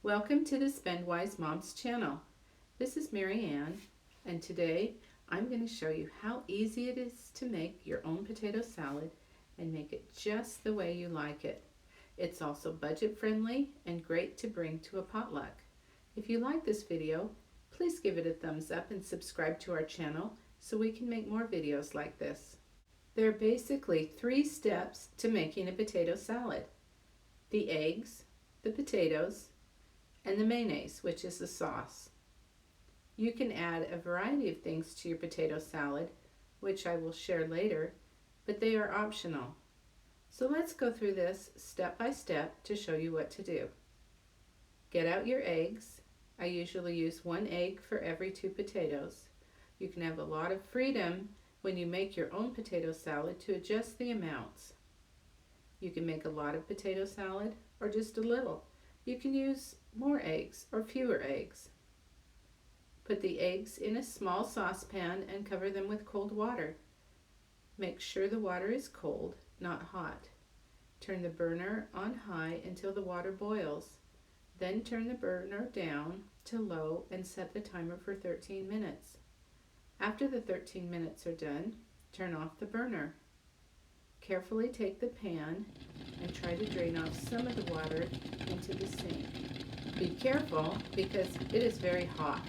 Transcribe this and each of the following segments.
Welcome to the Spend Wise Moms channel. This is Mary Ann, and today I'm going to show you how easy it is to make your own potato salad and make it just the way you like it. It's also budget friendly and great to bring to a potluck. If you like this video, please give it a thumbs up and subscribe to our channel so we can make more videos like this. There are basically 3 steps to making a potato salad: the eggs, the potatoes, and the mayonnaise, which is the sauce. You can add a variety of things to your potato salad, which I will share later, but they are optional. So let's go through this step by step to show you what to do. Get out your eggs. I usually use 1 egg for every 2 potatoes. You can have a lot of freedom when you make your own potato salad to adjust the amounts. You can make a lot of potato salad or just a little. You can use more eggs or fewer eggs. Put the eggs in a small saucepan and cover them with cold water. Make sure the water is cold, not hot. Turn the burner on high until the water boils. Then turn the burner down to low and set the timer for 13 minutes. After the 13 minutes are done, turn off the burner. Carefully take the pan and try to drain off some of the water into the sink. Be careful because it is very hot.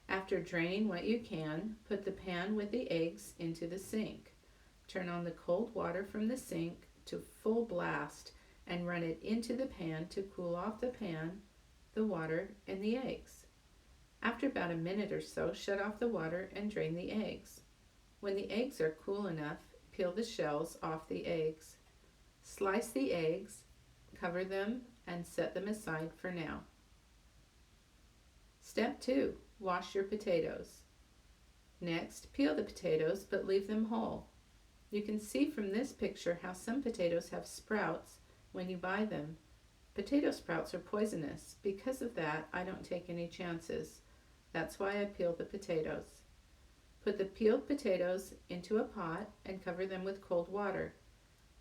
After draining what you can, put the pan with the eggs into the sink. Turn on the cold water from the sink to full blast and run it into the pan to cool off the pan, the water, and the eggs. After about a minute or so, shut off the water and drain the eggs. When the eggs are cool enough, peel the shells off the eggs. Slice the eggs, cover them, and set them aside for now. Step 2. Wash your potatoes. Next, peel the potatoes but leave them whole. You can see from this picture how some potatoes have sprouts when you buy them. Potato sprouts are poisonous. Because of that, I don't take any chances. That's why I peel the potatoes. Put the peeled potatoes into a pot and cover them with cold water.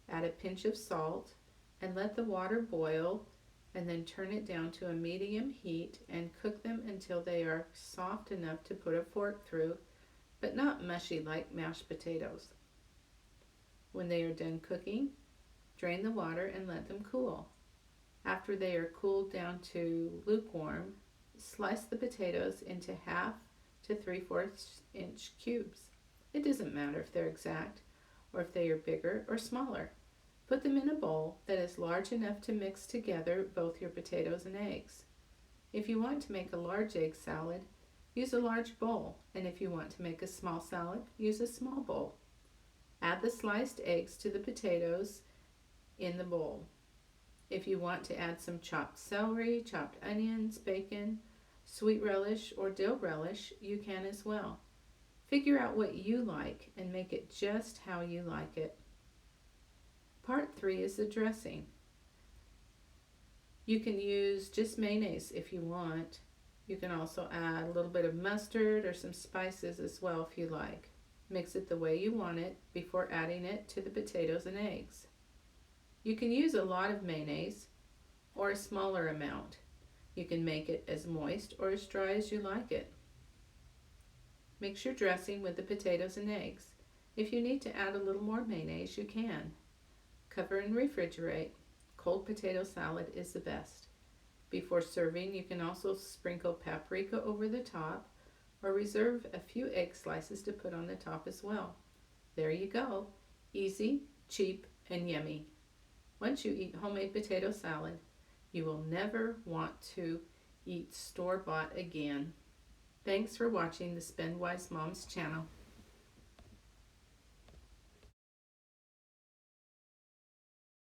Add a pinch of salt and let the water boil, and then turn it down to a medium heat and cook them until they are soft enough to put a fork through, but not mushy like mashed potatoes. When they are done cooking, drain the water and let them cool. After they are cooled down to lukewarm, slice the potatoes into 1/2 to 3/4 inch cubes. It doesn't matter if they're exact or if they are bigger or smaller. Put them in a bowl that is large enough to mix together both your potatoes and eggs. If you want to make a large egg salad, use a large bowl, and if you want to make a small salad, use a small bowl. Add the sliced eggs to the potatoes in the bowl. If you want to add some chopped celery, chopped onions, bacon, sweet relish, or dill relish, you can as well. Figure out what you like and make it just how you like it. Part 3 is the dressing. You can use just mayonnaise if you want. You can also add a little bit of mustard or some spices as well if you like. Mix it the way you want it before adding it to the potatoes and eggs. You can use a lot of mayonnaise or a smaller amount. You can make it as moist or as dry as you like it. Mix your dressing with the potatoes and eggs. If you need to add a little more mayonnaise, you can. Cover and refrigerate. Cold potato salad is the best. Before serving, you can also sprinkle paprika over the top or reserve a few egg slices to put on the top as well. There you go. Easy, cheap, and yummy. Once you eat homemade potato salad, you will never want to eat store-bought again. Thanks for watching the Spend Wise Moms channel.